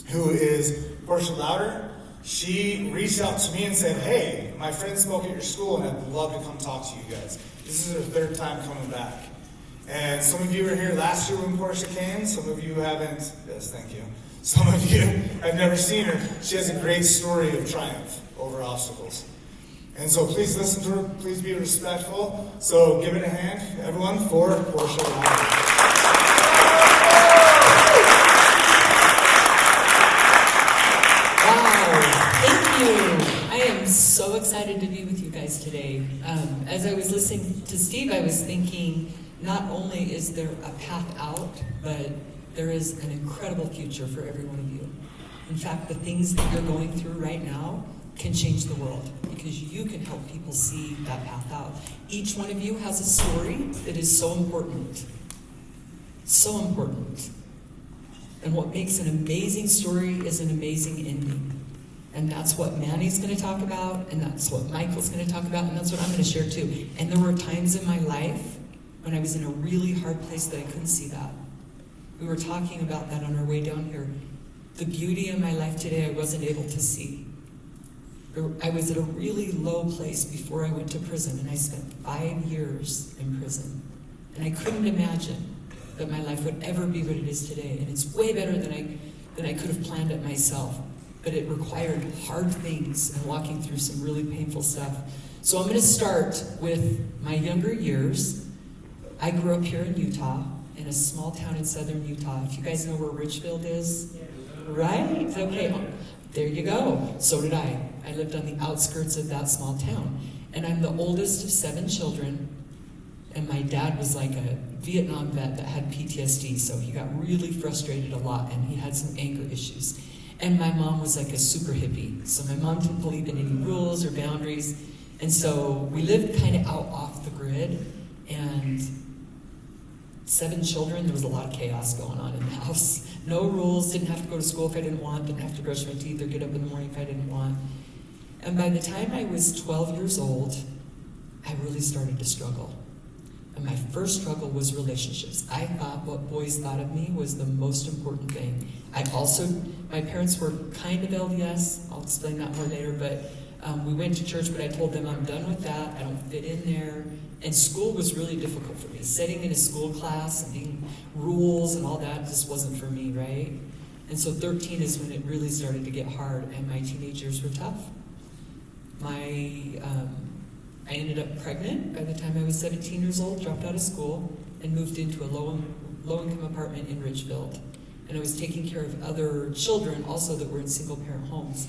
who is Portia Louder. She reached out to me and said, hey, my friend spoke at your school and I'd love to come talk to you guys. This is her third time coming back. And some of you were here last year when Portia came. Some of you haven't. Yes, thank you. Some of you have never seen her. She has a great story of triumph over obstacles. And so please listen to her. Please be respectful. So give it a hand, everyone, for Portia Louder. So excited to be with you guys today. As I was listening to Steve, I was thinking not only is there a path out, but there is an incredible future for every one of you. In fact, the things that you're going through right now can change the world because you can help people see that path out. Each one of you has a story that is so important. So important. And what makes an amazing story is an amazing ending. And that's what Manny's going to talk about, and that's what Michael's going to talk about, and that's what I'm going to share too. And there were times in my life when I was in a really hard place that I couldn't see that. We were talking about that on our way down here. The beauty in my life today I wasn't able to see. I was at a really low place before I went to prison, and I spent 5 years in prison. And I couldn't imagine that my life would ever be what it is today. And it's way better than I could have planned it myself. But it required hard things and walking through some really painful stuff. So I'm going to start with my younger years. I grew up here in Utah, in a small town in southern Utah. If you guys know where Richfield is, right? Okay, there you go. So did I. I lived on the outskirts of that small town. And I'm the oldest of 7 children. And my dad was like a Vietnam vet that had PTSD, so he got really frustrated a lot, and he had some anger issues. And my mom was like a super hippie. So my mom didn't believe in any rules or boundaries. And so we lived kind of out off the grid. And 7 children, there was a lot of chaos going on in the house. No rules, didn't have to go to school if I didn't want, didn't have to brush my teeth or get up in the morning if I didn't want. And by the time I was 12 years old, I really started to struggle. And my first struggle was relationships. I thought what boys thought of me was the most important thing. My parents were kind of LDS, I'll explain that more later, but we went to church, but I told them I'm done with that, I don't fit in there. And school was really difficult for me. Sitting in a school class and being rules and all that just wasn't for me, right? And so 13 is when it really started to get hard, and my teenage years were tough. I ended up pregnant by the time I was 17 years old, dropped out of school, and moved into a low-income apartment in Richfield. And I was taking care of other children also that were in single-parent homes.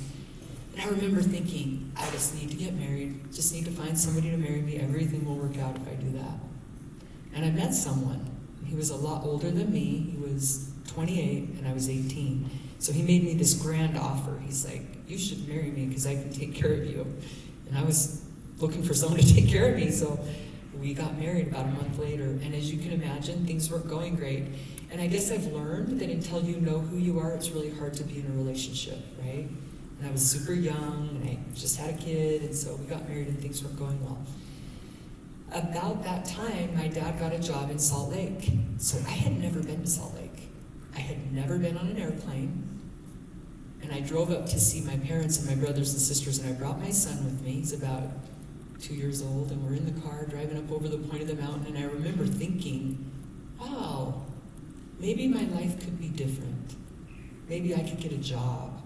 And I remember thinking, I just need to get married, just need to find somebody to marry me, everything will work out if I do that. And I met someone. He was a lot older than me. He was 28, and I was 18. So he made me this grand offer. He's like, you should marry me because I can take care of you. And I was looking for someone to take care of me, so we got married about a month later. And as you can imagine, things weren't going great. And I guess I've learned that until you know who you are, it's really hard to be in a relationship, right? And I was super young, and I just had a kid, and so we got married and things weren't going well. About that time, my dad got a job in Salt Lake. So I had never been to Salt Lake. I had never been on an airplane. And I drove up to see my parents and my brothers and sisters, and I brought my son with me. He's about 2 years old, and we're in the car driving up over the point of the mountain, and I remember thinking, wow, maybe my life could be different. Maybe I could get a job.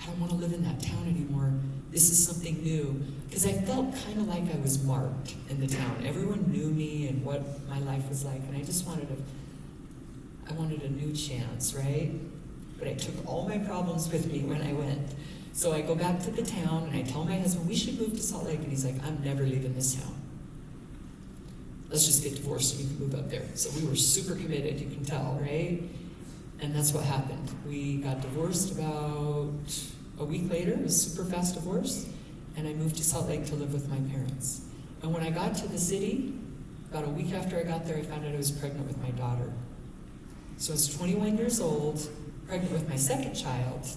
I don't want to live in that town anymore. This is something new. Because I felt kind of like I was marked in the town. Everyone knew me and what my life was like, and I just wanted a new chance, right? But I took all my problems with me when I went. So I go back to the town, and I tell my husband, we should move to Salt Lake. And he's like, I'm never leaving this town. Let's just get divorced and we can move up there. So we were super committed, you can tell, right? And that's what happened. We got divorced about a week later. It was a super fast divorce. And I moved to Salt Lake to live with my parents. And when I got to the city, about a week after I got there, I found out I was pregnant with my daughter. So I was 21 years old, pregnant with my second child.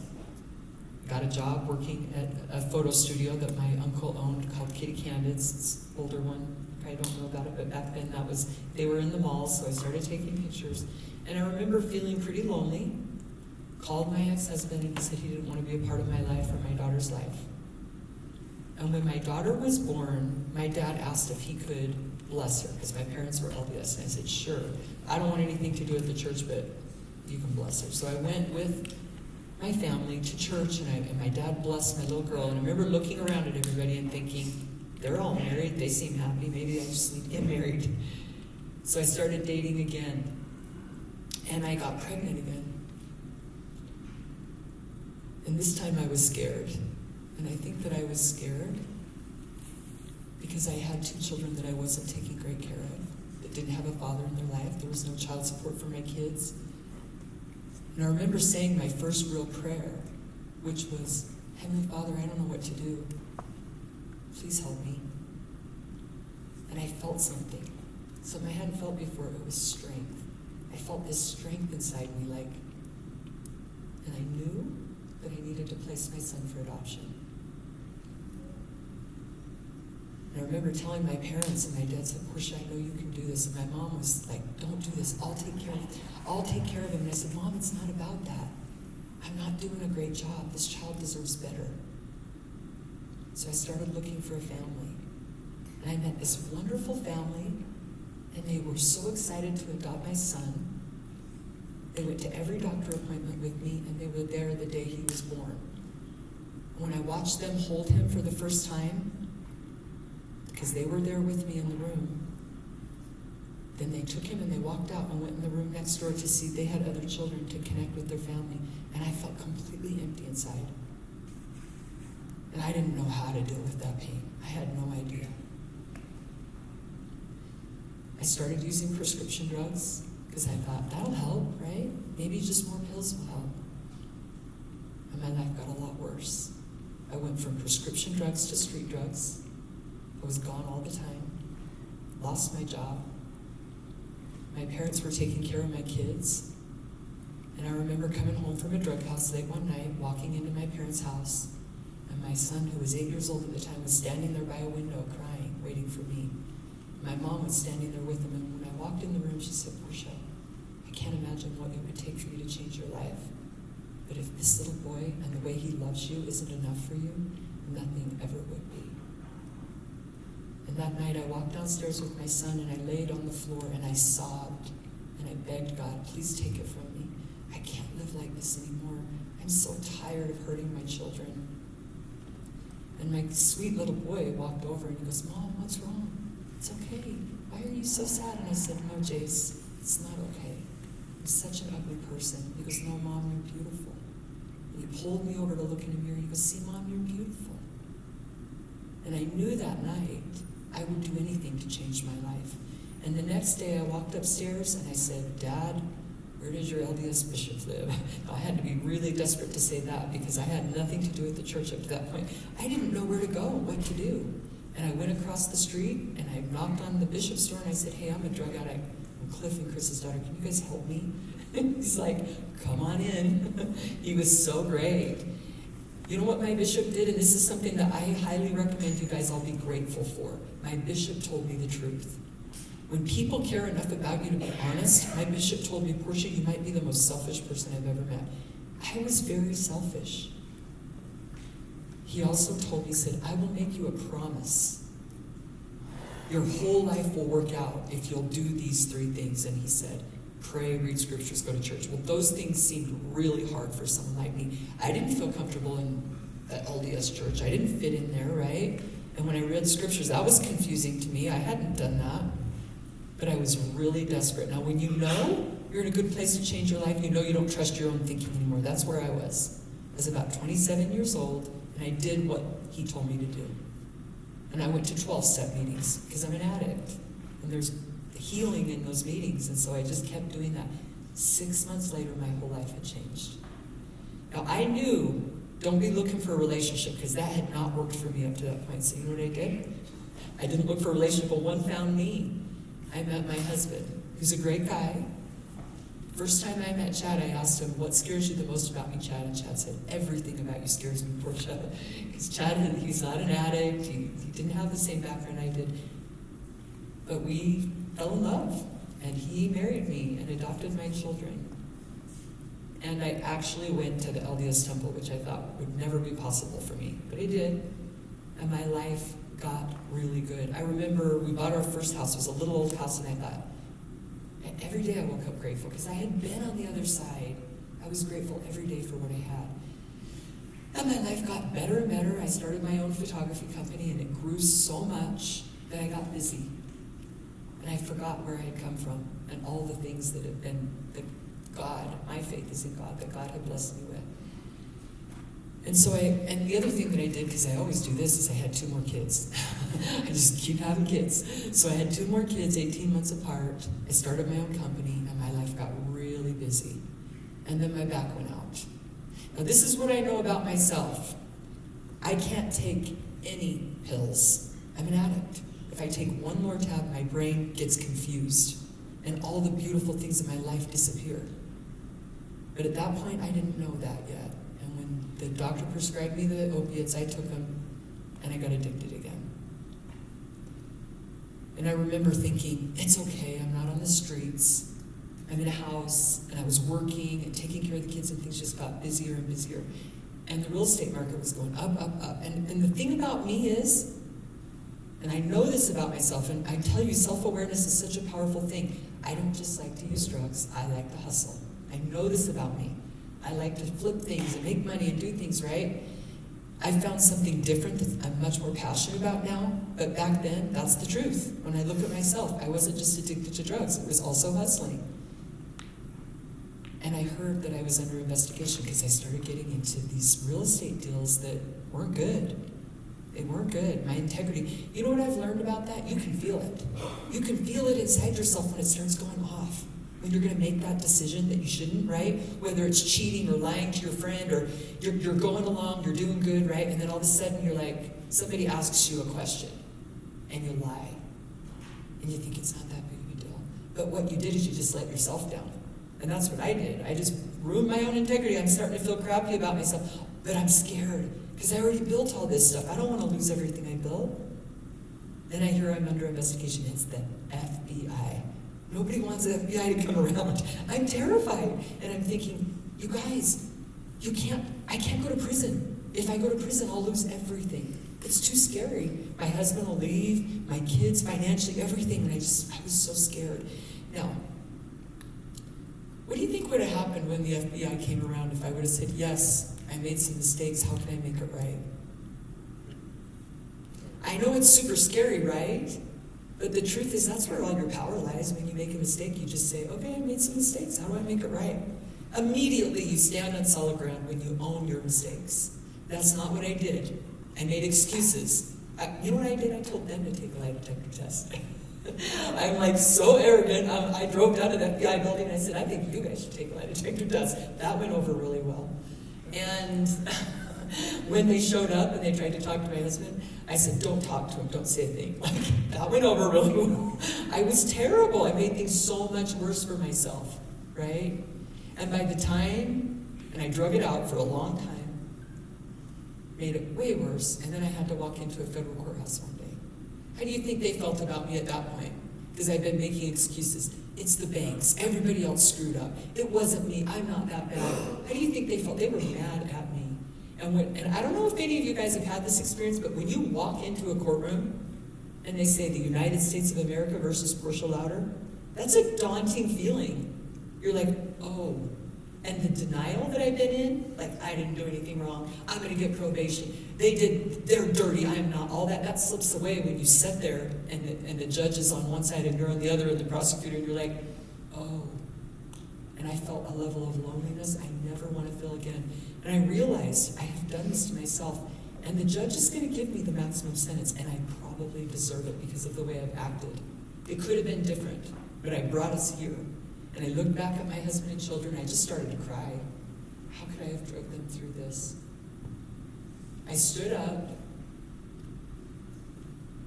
Got a job working at a photo studio that my uncle owned called Kitty Candids. It's an older one. You probably don't know about it, but back then they were in the mall, so I started taking pictures. And I remember feeling pretty lonely, called my ex-husband and he said he didn't want to be a part of my life or my daughter's life. And when my daughter was born, my dad asked if he could bless her, because my parents were LDS. And I said, sure. I don't want anything to do with the church, but you can bless her. So I went with my family to church, and my dad blessed my little girl. And I remember looking around at everybody and thinking, they're all married. They seem happy. Maybe I just need to get married. So I started dating again. And I got pregnant again. And this time I was scared. And I think that I was scared because I had 2 children that I wasn't taking great care of, that didn't have a father in their life. There was no child support for my kids. And I remember saying my first real prayer, which was, Heavenly Father, I don't know what to do. Please help me. And I felt something. Something I hadn't felt before. It was strength. I felt this strength inside me, and I knew that I needed to place my son for adoption. And I remember telling my parents, and my dad said, Portia, I know you can do this. And my mom was like, don't do this. I'll take care of him. And I said, Mom, it's not about that. I'm not doing a great job. This child deserves better. So I started looking for a family. And I met this wonderful family, and they were so excited to adopt my son. They went to every doctor appointment with me, and they were there the day he was born. When I watched them hold him for the first time, because they were there with me in the room, then they took him and they walked out and went in the room next door to see they had other children to connect with their family. And I felt completely empty inside. And I didn't know how to deal with that pain. I had no idea. I started using prescription drugs because I thought, that'll help, right? Maybe just more pills will help. And my life got a lot worse. I went from prescription drugs to street drugs. I was gone all the time. Lost my job. My parents were taking care of my kids. And I remember coming home from a drug house late one night, walking into my parents' house, and my son, who was 8 years old at the time, was standing there by a window crying, waiting for me. My mom was standing there with him, and when I walked in the room, she said, Portia, I can't imagine what it would take for you to change your life. But if this little boy and the way he loves you isn't enough for you, nothing ever would be. And that night I walked downstairs with my son, and I laid on the floor and I sobbed and I begged God, please take it from me. I can't live like this anymore. I'm so tired of hurting my children. And my sweet little boy walked over and he goes, Mom, what's wrong? It's okay. Why are you so sad? And I said, no, Jace, it's not okay. I'm such an ugly person. He goes, no, Mom, you're beautiful. And he pulled me over to look in a mirror and he goes, see, Mom, you're beautiful. And I knew that night I would do anything to change my life. And the next day I walked upstairs and I said, Dad, where does your LDS bishop live? I had to be really desperate to say that because I had nothing to do with the church up to that point. I didn't know where to go, what to do. And I went across the street and I knocked on the bishop's door and I said, hey, I'm a drug addict. I'm Cliff and Chris's daughter. Can you guys help me? He's like, come on in. He was so great. You know what my bishop did? And this is something that I highly recommend you guys all be grateful for. My bishop told me the truth. When people care enough about you to be honest, my bishop told me, Portia, you might be the most selfish person I've ever met. I was very selfish. He also told me, he said, I will make you a promise. Your whole life will work out if you'll do these 3 things. And he said, pray, read scriptures, go to church. Well, those things seemed really hard for someone like me. I didn't feel comfortable in that LDS church. I didn't fit in there, right? And when I read scriptures, that was confusing to me. I hadn't done that. But I was really desperate. Now, when you know you're in a good place to change your life, you know you don't trust your own thinking anymore. That's where I was. I was about 27 years old, and I did what he told me to do. And I went to 12-step meetings because I'm an addict. And there's healing in those meetings, and so I just kept doing that. 6 months later, my whole life had changed. Now, I knew, don't be looking for a relationship, because that had not worked for me up to that point. So you know what I did? I didn't look for a relationship, but one found me. I met my husband, who's a great guy. First time I met Chad, I asked him, what scares you the most about me, Chad? And Chad said, everything about you scares me, Portia. Because Chad, he's not an addict. He didn't have the same background I did. But we fell in love, and he married me and adopted my children. And I actually went to the LDS temple, which I thought would never be possible for me, but I did. And my life got really good. I remember we bought our first house. It was a little old house, and I thought, and every day I woke up grateful because I had been on the other side. I was grateful every day for what I had. And my life got better and better. I started my own photography company, and it grew so much that I got busy. And I forgot where I had come from and all the things that had been, that God, my faith is in God, that God had blessed me with. And the other thing that I did, because I always do this, is I had 2 more kids. I just keep having kids. So I had 2 more kids, 18 months apart. I started my own company, and my life got really busy. And then my back went out. Now this is what I know about myself. I can't take any pills. I'm an addict. If I take one more tab, my brain gets confused, and all the beautiful things in my life disappear. But at that point, I didn't know that yet. And when the doctor prescribed me the opiates, I took them, and I got addicted again. And I remember thinking, it's okay, I'm not on the streets. I'm in a house, and I was working and taking care of the kids, and things just got busier and busier. And the real estate market was going up, up, up. And the thing about me is, and I know this about myself, and I tell you, self-awareness is such a powerful thing. I don't just like to use drugs, I like to hustle. I know this about me. I like to flip things and make money and do things, right? I found something different that I'm much more passionate about now, but back then, that's the truth. When I look at myself, I wasn't just addicted to drugs, it was also hustling. And I heard that I was under investigation because I started getting into these real estate deals that weren't good. They weren't good. My integrity. You know what I've learned about that? You can feel it. You can feel it inside yourself when it starts going off. When you're going to make that decision that you shouldn't, right? Whether it's cheating or lying to your friend, or you're going along, you're doing good, right? And then all of a sudden you're like, somebody asks you a question, and you lie. And you think it's not that big of a deal. But what you did is you just let yourself down. And that's what I did. I just ruined my own integrity. I'm starting to feel crappy about myself. But I'm scared, because I already built all this stuff. I don't want to lose everything I built. Then I hear I'm under investigation. It's the FBI. Nobody wants the FBI to come around. I'm terrified. And I'm thinking, you guys, I can't go to prison. If I go to prison, I'll lose everything. It's too scary. My husband will leave, my kids, financially, everything. And I was so scared. Now, what do you think would have happened when the FBI came around if I would have said, yes, I made some mistakes, how can I make it right? I know it's super scary, right? But the truth is, that's where all your power lies. When you make a mistake, you just say, okay, I made some mistakes, how do I make it right? Immediately, you stand on solid ground when you own your mistakes. That's not what I did. I made excuses. You know what I did? I told them to take a lie detector test. I'm like so arrogant. I drove down to the FBI building and I said, I think you guys should take a lie detector test. That went over really well. And when they showed up and they tried to talk to my husband, I said, don't talk to him, don't say a thing. Like, that went over really well. I was terrible. I made things so much worse for myself, right? And by the time, and I drug it out for a long time, made it way worse, and then I had to walk into a federal courthouse one day. How do you think they felt about me at that point? Because I've been making excuses. It's the banks. Everybody else screwed up. It wasn't me. I'm not that bad. How do you think they felt? They were mad at me. And I don't know if any of you guys have had this experience, but when you walk into a courtroom and they say the United States of America versus Portia Louder, that's a daunting feeling. You're like, oh. And the denial that I've been in, like, I didn't do anything wrong, I'm going to get probation, they're dirty, I'm not, all that slips away when you sit there and the judge is on one side and you're on the other, and the prosecutor, and you're like, oh. And I felt a level of loneliness I never want to feel again. And I realized I have done this to myself, and the judge is going to give me the maximum sentence, and I probably deserve it because of the way I've acted. It could have been different, but I brought us here. And I looked back at my husband and children, and I just started to cry. How could I have drugged them through this? I stood up,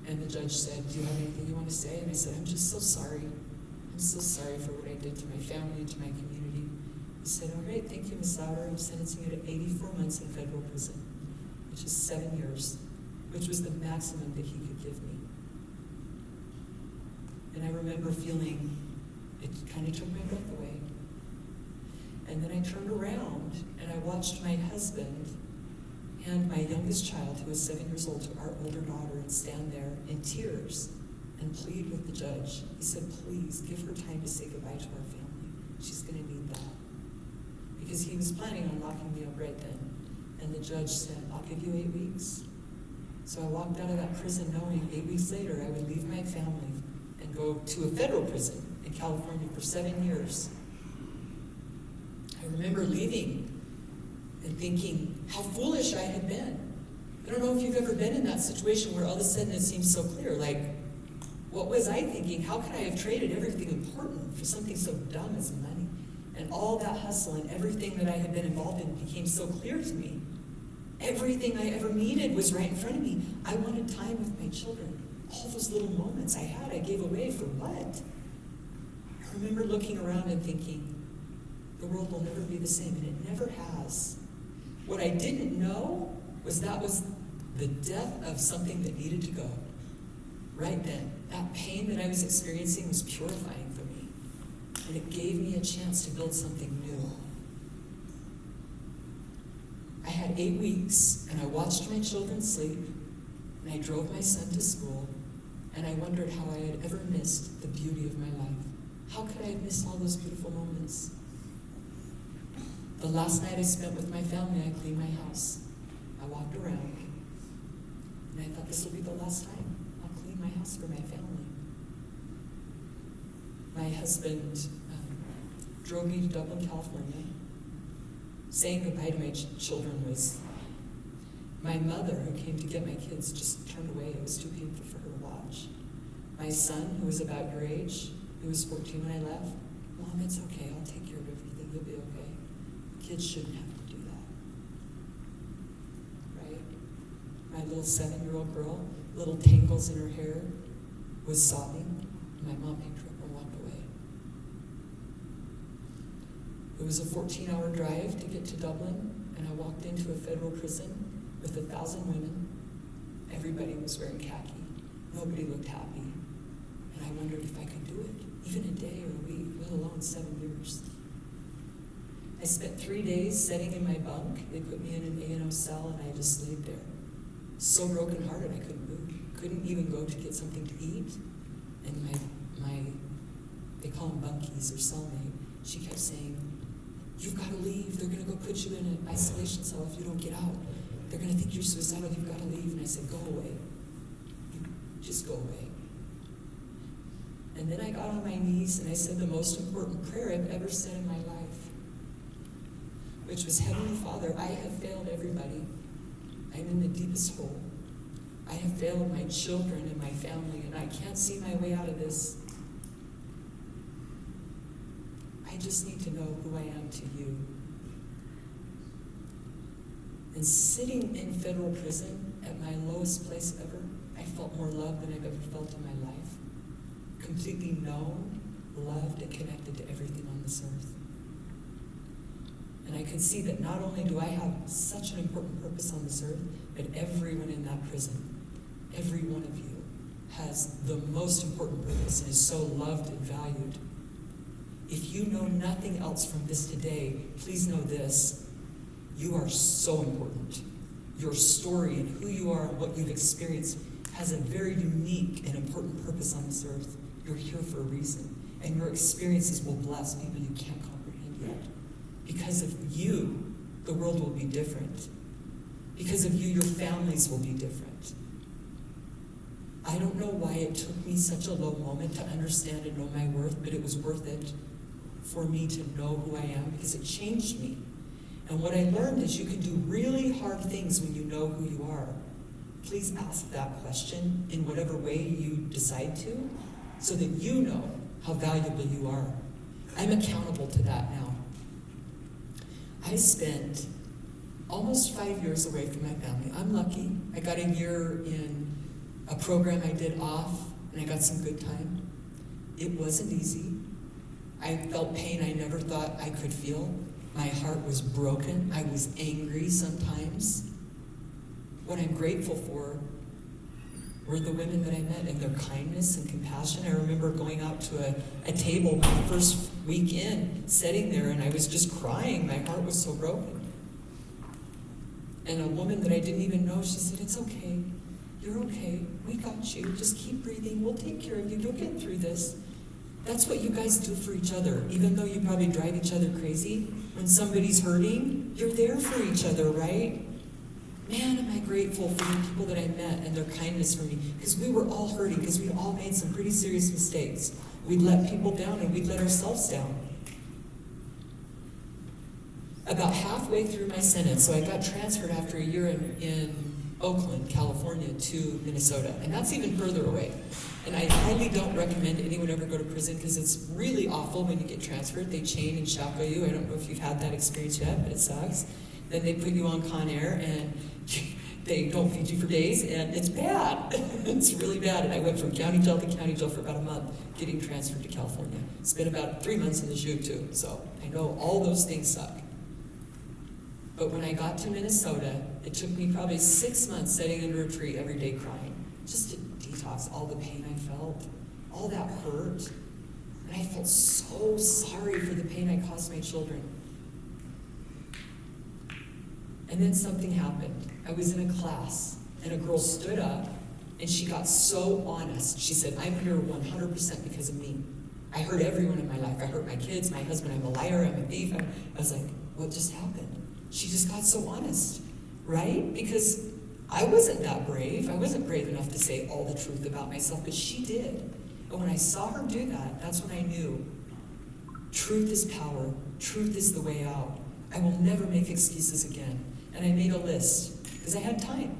and the judge said, do you have anything you want to say? And I said, I'm just so sorry. I'm so sorry for what I did to my family and to my community. He said, all right, thank you, Ms. Louder. I'm sentencing you to 84 months in federal prison, which is 7 years, which was the maximum that he could give me. And I remember feeling, it kind of took my breath away. And then I turned around and I watched my husband and my youngest child, who was 7 years old, to our older daughter, and stand there in tears and plead with the judge. He said, please give her time to say goodbye to our family. She's going to need that. Because he was planning on locking me up right then. And the judge said, I'll give you 8 weeks. So I walked out of that prison knowing 8 weeks later I would leave my family and go to a federal prison in California for 7 years. I remember leaving and thinking how foolish I had been. I don't know if you've ever been in that situation where all of a sudden it seems so clear, like, what was I thinking? How could I have traded everything important for something so dumb as money? And all that hustle and everything that I had been involved in became so clear to me. Everything I ever needed was right in front of me. I wanted time with my children. All those little moments I had, I gave away for what? I remember looking around and thinking, the world will never be the same, and it never has. What I didn't know was that was the death of something that needed to go. Right then, that pain that I was experiencing was purifying for me, and it gave me a chance to build something new. I had 8 weeks, and I watched my children sleep, and I drove my son to school, and I wondered how I had ever missed the beauty of my life. How could I have missed all those beautiful moments? The last night I spent with my family, I cleaned my house. I walked around, and I thought this will be the last time I'll clean my house for my family. My husband drove me to Dublin, California. Saying goodbye to my children was, my mother, who came to get my kids, just turned away. It was too painful for her to watch. My son, who was about your age, who was 14 when I left, Mom, it's okay, I'll take care of everything, you'll be okay. Kids shouldn't have to do that, right? My little 7-year-old girl, little tangles in her hair, was sobbing. My mom picked her up and walked away. It was a 14-hour drive to get to Dublin, and I walked into a federal prison with 1,000 women. Everybody was wearing khaki. Nobody looked happy. And I wondered if I could do it, even a day or a week, let alone 7 years. I spent 3 days sitting in my bunk. They put me in an A&O cell, and I just laid there. So brokenhearted I couldn't move. Couldn't even go to get something to eat. And my they call them bunkies or cellmate, she kept saying, you've got to leave. They're going to go put you in an isolation cell if you don't get out. They're going to think you're suicidal. You've got to leave. And I said, go away. Just go away. And then I got on my knees and I said the most important prayer I've ever said in my life, which was, Heavenly Father, I have failed everybody. I'm in the deepest hole. I have failed my children and my family, and I can't see my way out of this. I just need to know who I am to you. And sitting in federal prison at my lowest place ever, I felt more love than I've ever felt in my life. Completely known, loved, and connected to everything on this earth. And I could see that not only do I have such an important purpose on this earth, but everyone in that prison, every one of you, has the most important purpose and is so loved and valued. If you know nothing else from this today, please know this. You are so important. Your story and who you are and what you've experienced has a very unique and important purpose on this earth. You're here for a reason. And your experiences will bless people you can't comprehend yet. Because of you, the world will be different. Because of you, your families will be different. I don't know why it took me such a low moment to understand and know my worth, but it was worth it for me to know who I am, because it changed me. And what I learned is you can do really hard things when you know who you are. Please ask that question in whatever way you decide to, so that you know how valuable you are. I'm accountable to that now. I spent almost 5 years away from my family. I'm lucky. I got a year in a program I did off, and I got some good time. It wasn't easy. I felt pain I never thought I could feel. My heart was broken. I was angry sometimes. What I'm grateful for were the women that I met, and their kindness and compassion. I remember going out to a table my first week in, sitting there, and I was just crying. My heart was so broken. And a woman that I didn't even know, she said, "It's okay. You're okay. We got you. Just keep breathing. We'll take care of you. You'll get through this." That's what you guys do for each other. Even though you probably drive each other crazy, when somebody's hurting, you're there for each other, right? Man, am I grateful for the people that I met and their kindness for me. Because we were all hurting, because we all made some pretty serious mistakes. We'd let people down and we'd let ourselves down. About halfway through my sentence, so I got transferred after a year in Oakland, California, to Minnesota. And that's even further away. And I highly don't recommend anyone ever go to prison because it's really awful when you get transferred. They chain and shackle you. I don't know if you've had that experience yet, but it sucks. Then they put you on Con Air and they don't feed you for days, and it's bad. It's really bad. And I went from county jail to county jail for about a month, getting transferred to California. Spent about 3 months in the SHU too, so I know all those things suck. But when I got to Minnesota, it took me probably 6 months sitting under a tree every day crying, just to detox all the pain I felt, all that hurt. And I felt so sorry for the pain I caused my children. And then something happened. I was in a class, and a girl stood up, and she got so honest. She said, "I'm here 100% because of me. I hurt everyone in my life. I hurt my kids, my husband. I'm a liar. I'm a thief." I was like, what just happened? She just got so honest, right? Because I wasn't that brave. I wasn't brave enough to say all the truth about myself, but she did. And when I saw her do that, that's when I knew truth is power. Truth is the way out. I will never make excuses again. And I made a list, because I had time.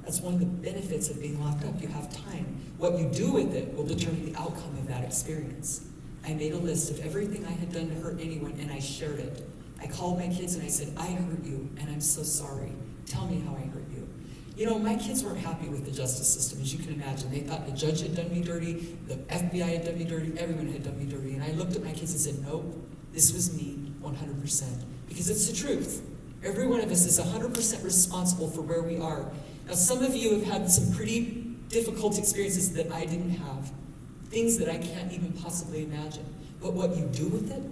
That's one of the benefits of being locked up. You have time. What you do with it will determine the outcome of that experience. I made a list of everything I had done to hurt anyone, and I shared it. I called my kids and I said, "I hurt you, and I'm so sorry. Tell me how I hurt you." You know, my kids weren't happy with the justice system, as you can imagine. They thought the judge had done me dirty, the FBI had done me dirty, everyone had done me dirty. And I looked at my kids and said, "Nope, this was me 100%. Because it's the truth. Every one of us is 100% responsible for where we are. Now, some of you have had some pretty difficult experiences that I didn't have. Things that I can't even possibly imagine. But what you do with it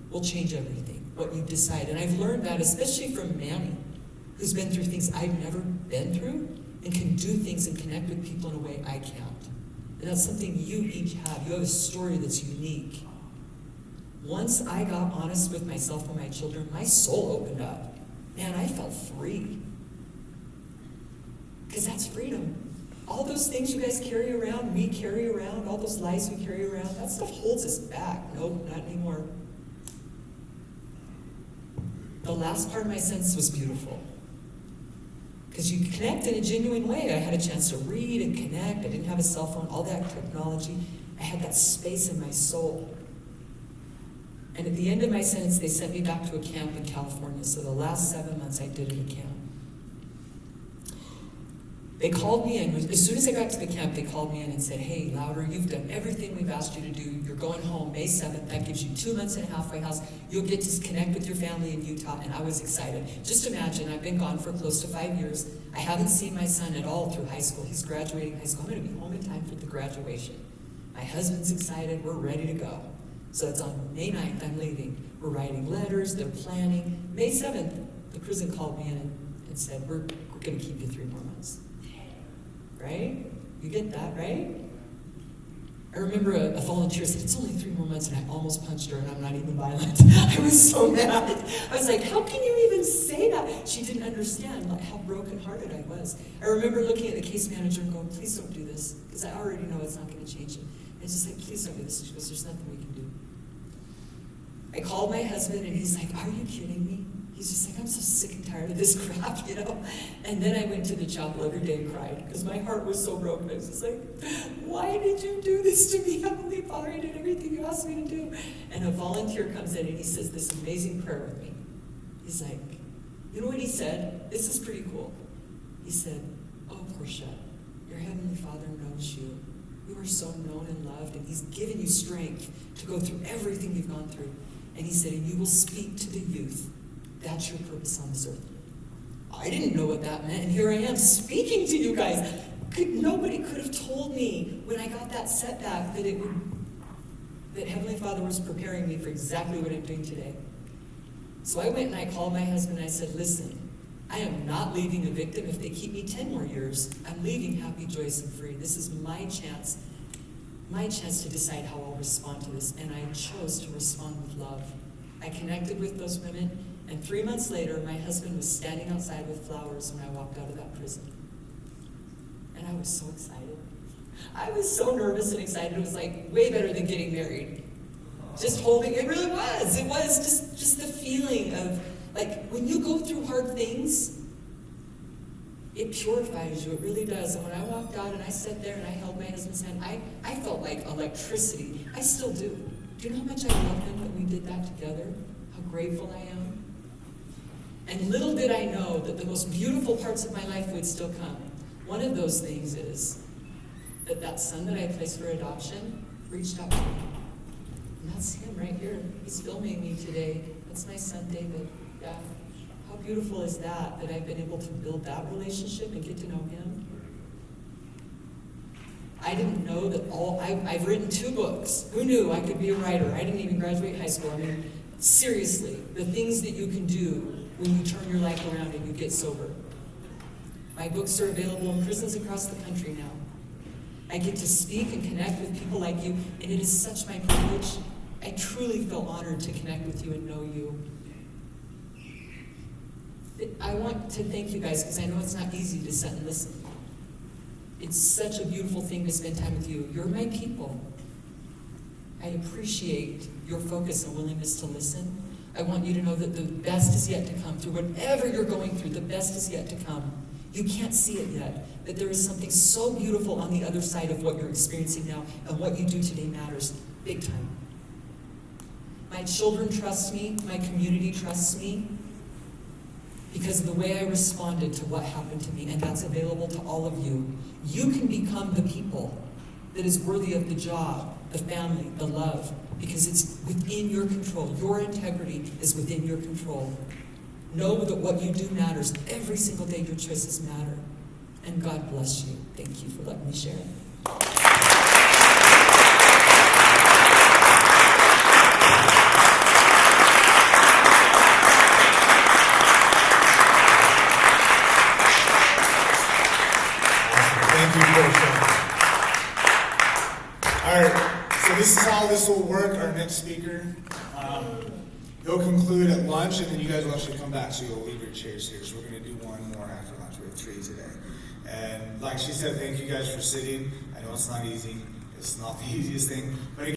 will change everything. What you decide. And I've learned that, especially from Manny, who's been through things I've never been through and can do things and connect with people in a way I can't. And that's something you each have. You have a story that's unique. Once I got honest with myself and my children, my soul opened up. Man, I felt free. Because that's freedom. All those things you guys carry around, we carry around, all those lies we carry around, that stuff holds us back. Nope, not anymore. The last part of my sentence was beautiful. Because you connect in a genuine way. I had a chance to read and connect. I didn't have a cell phone, all that technology. I had that space in my soul. And at the end of my sentence, they sent me back to a camp in California. So the last 7 months I did at a camp. They called me in. As soon as I got to the camp, they called me in and said, "Hey, Louder, you've done everything we've asked you to do. You're going home May 7th. That gives you 2 months in a halfway house. You'll get to connect with your family in Utah." And I was excited. Just imagine, I've been gone for close to 5 years. I haven't seen my son at all through high school. He's graduating high school. I'm going to be home in time for the graduation. My husband's excited. We're ready to go. So it's on May 9th, I'm leaving. We're writing letters, they're planning. May 7th, the prison called me in and said, we're going to keep you 3 more months. Right? You get that, right? I remember a volunteer said, "It's only 3 more months," and I almost punched her, and I'm not even violent. I was so mad. I was like, how can you even say that? She didn't understand how brokenhearted I was. I remember looking at the case manager and going, "Please don't do this," because I already know it's not going to change it. I was just like, "Please don't do this." She goes, "There's nothing we can do." I called my husband, and he's like, "Are you kidding me?" He's just like, "I'm so sick and tired of this crap, you know?" And then I went to the chapel every day and cried, because my heart was so broken. I was just like, why did you do this to me? Heavenly Father, I did everything you asked me to do. And a volunteer comes in, and he says this amazing prayer with me. He's like, you know what he said? This is pretty cool. He said, "Oh, Portia, your Heavenly Father knows you. You are so known and loved, and He's given you strength to go through everything you've gone through." And he said, "And you will speak to the youth. That's your purpose on this earth." I didn't know what that meant, and here I am speaking to you guys. Nobody could have told me when I got that setback that Heavenly Father was preparing me for exactly what I'm doing today. So I went and I called my husband and I said, listen, I am not leaving a victim if they keep me 10 more years. I'm leaving happy, joyous, and free. This is my chance to decide how I'll respond to this. And I chose to respond with love. I connected with those women, and 3 months later, my husband was standing outside with flowers when I walked out of that prison. And I was so excited. I was so nervous and excited. It was like way better than getting married. Just holding, it really was. It was just the feeling of, like, when you go through hard things, it purifies you, it really does. And when I walked out and I sat there and I held my husband's hand, I felt like electricity. I still do. Do you know how much I love him that we did that together? How grateful I am? And little did I know that the most beautiful parts of my life would still come. One of those things is that son that I placed for adoption reached out to me. And that's him right here. He's filming me today. That's my son, David. Yeah. How beautiful is that I've been able to build that relationship and get to know him? I didn't know that I've written 2 books. Who knew I could be a writer? I didn't even graduate high school. I mean, seriously, the things that you can do when you turn your life around and you get sober. My books are available in prisons across the country now. I get to speak and connect with people like you, and it is such my privilege. I truly feel honored to connect with you and know you. I want to thank you guys, because I know it's not easy to sit and listen. It's such a beautiful thing to spend time with you. You're my people. I appreciate your focus and willingness to listen. I want you to know that the best is yet to come. Through whatever you're going through, the best is yet to come. You can't see it yet, but there is something so beautiful on the other side of what you're experiencing now, and what you do today matters big time. My children trust me. My community trusts me, because of the way I responded to what happened to me, and that's available to all of you. You can become the people that is worthy of the job, the family, the love, because it's within your control. Your integrity is within your control. Know that what you do matters. Every single day your choices matter. And God bless you. Thank you for letting me share it. Thank you, Portia. All right, so this is how this will work. Our next speaker, he'll conclude at lunch, and then you guys will actually come back, so you'll leave your chairs here. So we're going to do one more after lunch. We have 3 today. And like she said, thank you guys for sitting. I know it's not easy. It's not the easiest thing, but